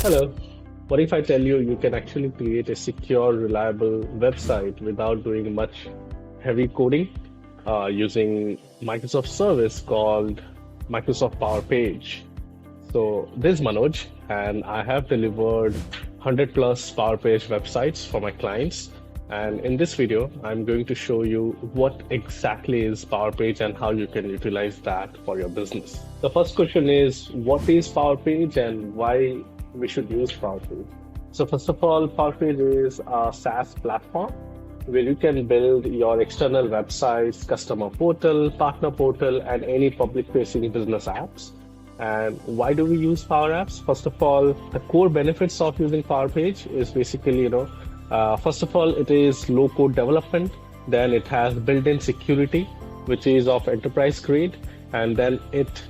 Hello. What if I tell you you can actually create a secure, reliable website without doing much heavy coding using Microsoft service called Microsoft Power Page? So this is Manoj, and I have delivered 100 plus Power Page websites for my clients. And in this video, I'm going to show you what exactly is Power Page and how you can utilize that for your business. The first question is, what is Power Page and why we should use Power Page? So first of all, Power Page is a SaaS platform where you can build your external websites, customer portal, partner portal, and any public-facing business apps. And why do we use Power Apps? First of all, the core benefits of using Power Page is basically, first of all, it is low code development. Then it has built-in security, which is of enterprise grade. And then it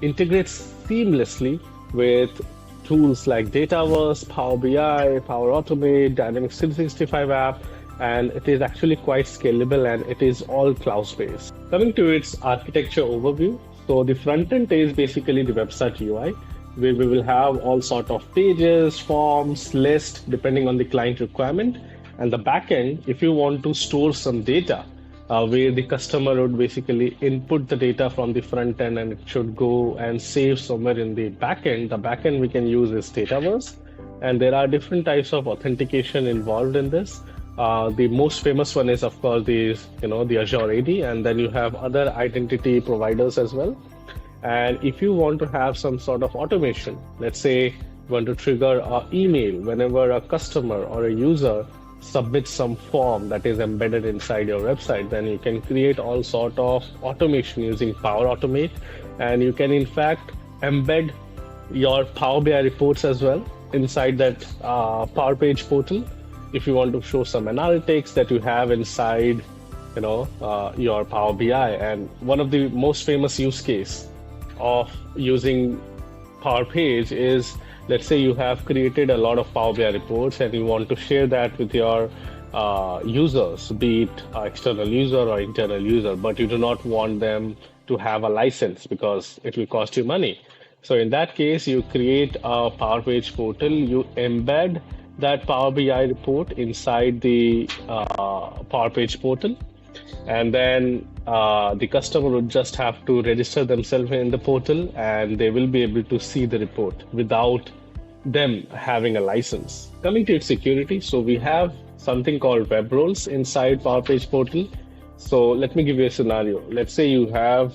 integrates seamlessly with tools like Dataverse, Power BI, Power Automate, Dynamics 365 app, and it is actually quite scalable and it is all cloud-based. Coming to its architecture overview, so the front end is basically the website UI, where we will have all sort of pages, forms, lists, depending on the client requirement. And the back end, if you want to store some data, where the customer would basically input the data from the front end and it should go and save somewhere in the back end. The back end we can use is Dataverse. And there are different types of authentication involved in this. The most famous one is, of course, the Azure AD, and then you have other identity providers as well. And if you want to have some sort of automation, let's say you want to trigger an email whenever a customer or a user submits some form that is embedded inside your website, then you can create all sort of automation using Power Automate, and you can in fact embed your Power BI reports as well inside that Power Page portal. If you want to show some analytics that you have inside, your Power BI, and one of the most famous use case of using Power Page is, let's say you have created a lot of Power BI reports and you want to share that with your users, be it external user or internal user, but you do not want them to have a license because it will cost you money. So in that case, you create a Power Page portal, you embed that Power BI report inside the Power Page portal, and then the customer would just have to register themselves in the portal and they will be able to see the report without them having a license. Coming to its security, so we have something called web roles inside Power Page portal. So let me give you a scenario. Let's say you have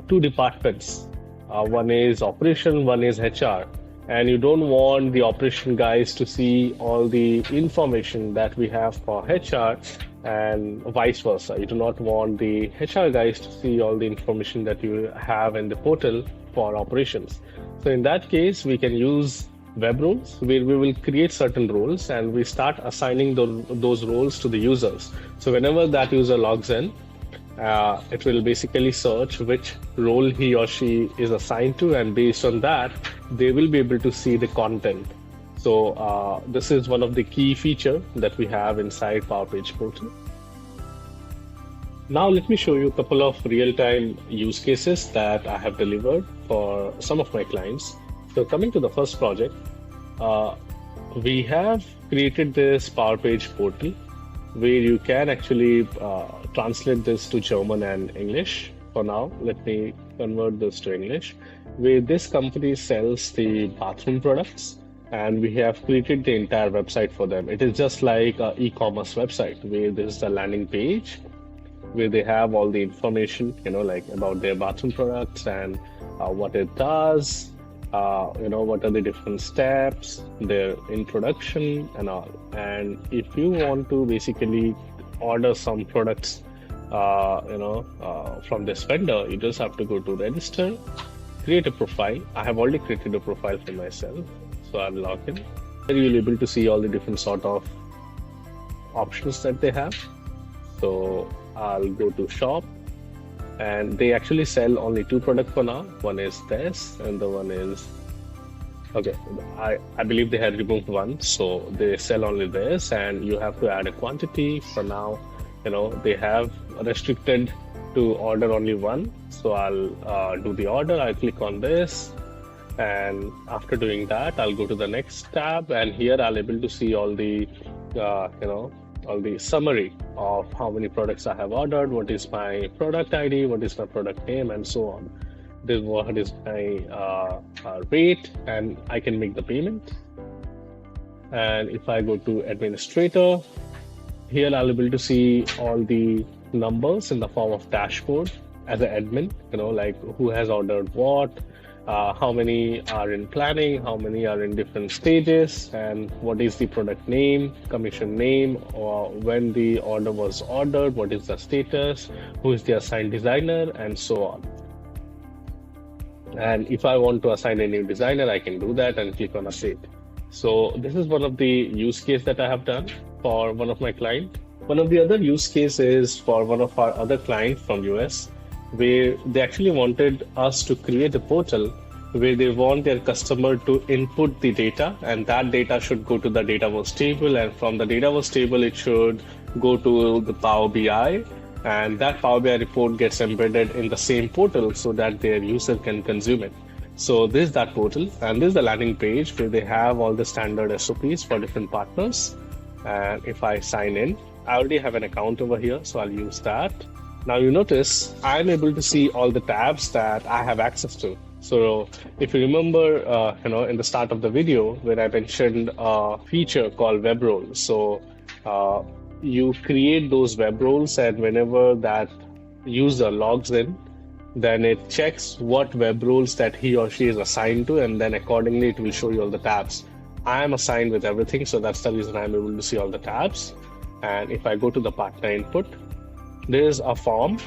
two departments. One is operation, one is HR. And you don't want the operation guys to see all the information that we have for HR and vice versa. You do not want the HR guys to see all the information that you have in the portal for operations. So in that case, we can use web roles where we will create certain roles and we start assigning those roles to the users. So whenever that user logs in, it will basically search which role he or she is assigned to, and based on that, they will be able to see the content. So this is one of the key features that we have inside Power Page portal. Now let me show you a couple of real-time use cases that I have delivered for some of my clients. So coming to the first project, we have created this Power Page portal where you can actually translate this to German and English. For now, let me convert this to English, where this company sells the bathroom products and we have created the entire website for them. It is just like an e-commerce website where this is the landing page where they have all the information, like about their bathroom products and what it does, what are the different steps, their introduction and all. And if you want to basically order some products, from this vendor, you just have to go to register, create a profile. I have already created a profile for myself, so I'll log in. There you'll be able to see all the different sort of options that they have. So I'll go to shop, and they actually sell only two products for now. One is this and the one is, okay, I believe they had removed one, so they sell only this, and you have to add a quantity. For now, they have restricted to order only one, so I'll do the order. I'll click on this, And after doing that, I'll go to the next tab, and here I'll able to see all the, all the summary of how many products I have ordered, what is my product ID, what is my product name, and so on. This what is my rate, and I can make the payment. And if I go to administrator, here I'll be able to see all the numbers in the form of dashboard as an admin, like who has ordered what, how many are in planning, how many are in different stages, and what is the product name, commission name, or when the order was ordered, what is the status, who is the assigned designer, and so on. And if I want to assign a new designer, I can do that and click on update. So this is one of the use case that I have done for one of my clients. One of the other use cases for one of our other clients from US, where they actually wanted us to create a portal where they want their customer to input the data, and that data should go to the Dataverse table, and from the Dataverse table it should go to the Power BI, and that Power BI report gets embedded in the same portal so that their user can consume it. So this is that portal, and this is the landing page where they have all the standard SOPs for different partners. And if I sign in, I already have an account over here, so I'll use that. Now you notice I'm able to see all the tabs that I have access to. So if you remember, in the start of the video where I mentioned a feature called web roles. So you create those web roles, and whenever that user logs in, then it checks what web roles that he or she is assigned to, and then accordingly it will show you all the tabs. I am assigned with everything, so that's the reason I'm able to see all the tabs. And if I go to the partner input, there is a form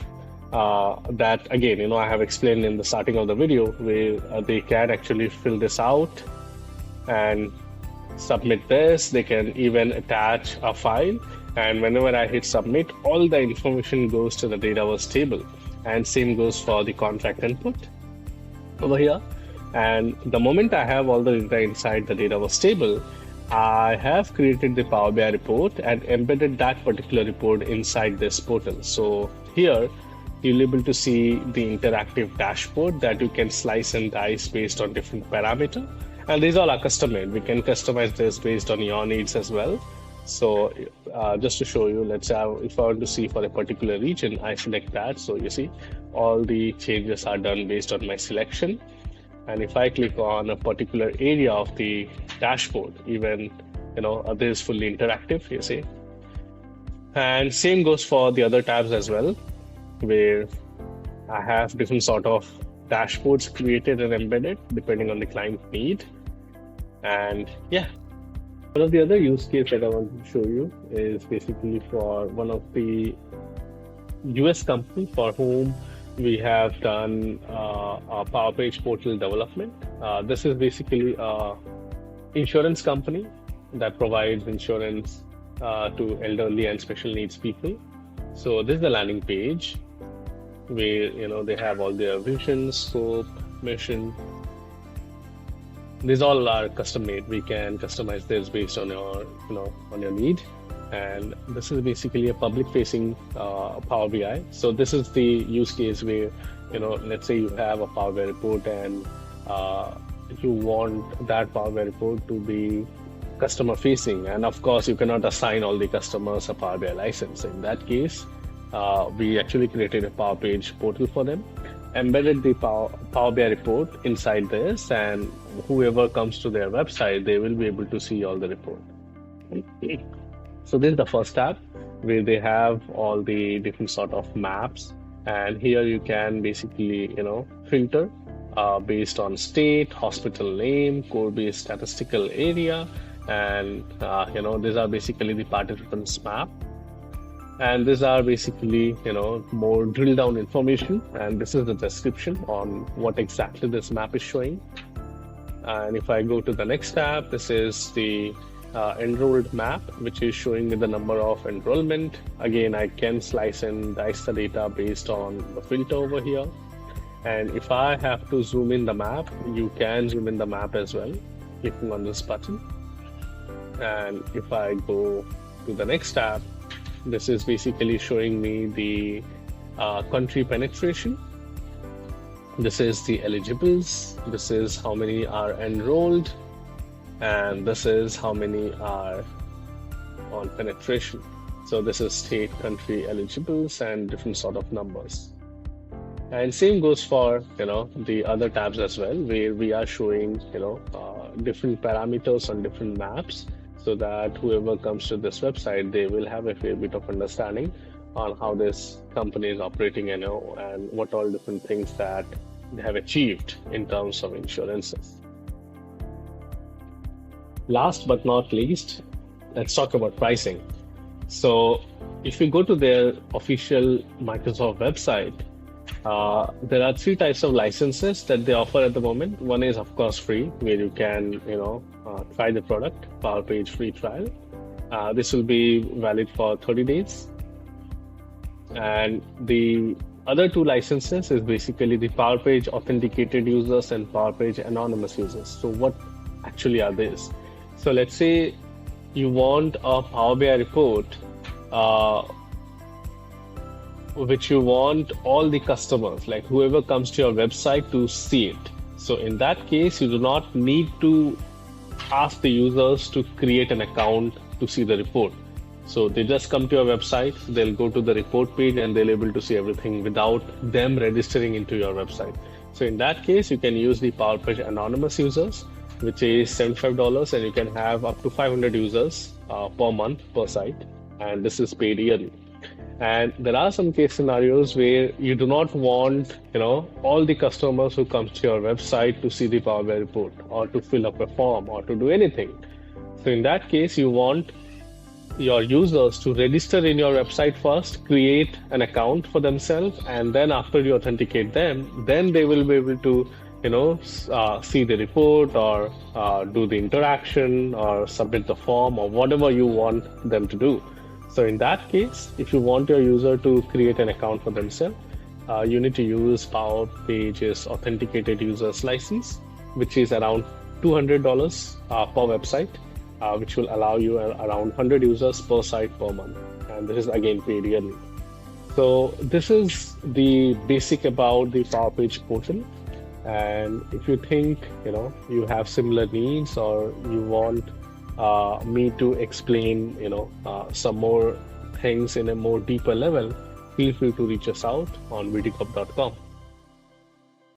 that, again, I have explained in the starting of the video, where they can actually fill this out and submit this. They can even attach a file, and whenever I hit submit, all the information goes to the Dataverse table. And same goes for the contract input over here. And the moment I have all the data inside the Dataverse table, I have created the Power BI report and embedded that particular report inside this portal. So here you'll be able to see the interactive dashboard that you can slice and dice based on different parameters. And these all are custom made. We can customize this based on your needs as well. So just to show you, let's say if I want to see for a particular region, I select that. So you see all the changes are done based on my selection. And if I click on a particular area of the dashboard, even, this is fully interactive, you see. And same goes for the other tabs as well, where I have different sort of dashboards created and embedded depending on the client need. And yeah. One of the other use cases that I want to show you is basically for one of the US company for whom we have done a Power Page portal development. This is basically an insurance company that provides insurance to elderly and special needs people. So this is the landing page where they have all their vision, scope, mission. These all are custom made. We can customize this based on your, on your need. And this is basically a public facing Power BI. So this is the use case where, let's say you have a Power BI report and you want that Power BI report to be customer facing. And of course, you cannot assign all the customers a Power BI license. In that case, we actually created a Power Page portal for them, embedded the Power BI report inside this, and whoever comes to their website, they will be able to see all the report. So this is the first tab where they have all the different sort of maps, and here you can basically filter based on state, hospital name, core-based statistical area, and these are basically the participants map. And these are basically, more drill down information. And this is the description on what exactly this map is showing. And if I go to the next tab, this is the enrolled map, which is showing me the number of enrollment. Again, I can slice and dice the data based on the filter over here. And if I have to zoom in the map, you can zoom in the map as well, clicking on this button. And if I go to the next tab, this is basically showing me the country penetration. This is the eligibles. This is how many are enrolled, and this is how many are on penetration. So this is state, country eligibles and different sort of numbers. And same goes for, the other tabs as well, where we are showing, different parameters on different maps, so that whoever comes to this website, they will have a fair bit of understanding on how this company is operating, and what all different things that they have achieved in terms of insurances. Last but not least, let's talk about pricing. So if you go to their official Microsoft website, there are three types of licenses that they offer at the moment. One is, of course, free, where you can, try the product, Power Page free trial. This will be valid for 30 days. And the other two licenses is basically the Power Page authenticated users and Power Page anonymous users. So what actually are these? So let's say you want a Power BI report, which you want all the customers, like whoever comes to your website, to see it. So in that case, you do not need to ask the users to create an account to see the report. So they just come to your website, they'll go to the report page, and they'll be able to see everything without them registering into your website. So in that case, you can use the Power Page anonymous users, which is $75, and you can have up to 500 users per month per site, and this is paid yearly. And there are some case scenarios where you do not want, all the customers who comes to your website to see the Power BI report, or to fill up a form, or to do anything. So in that case, you want your users to register in your website first, create an account for themselves, and then after you authenticate them, then they will be able to, see the report, or do the interaction, or submit the form, or whatever you want them to do. So in that case, if you want your user to create an account for themselves, you need to use Power Page's authenticated users license, which is around $200 per website, which will allow you around 100 users per site per month. And this is again paid yearly. So this is the basic about the Power Page portal. And if you think, you have similar needs, or you want me to explain, some more things in a more deeper level, feel free to reach us out on vdcorp.com.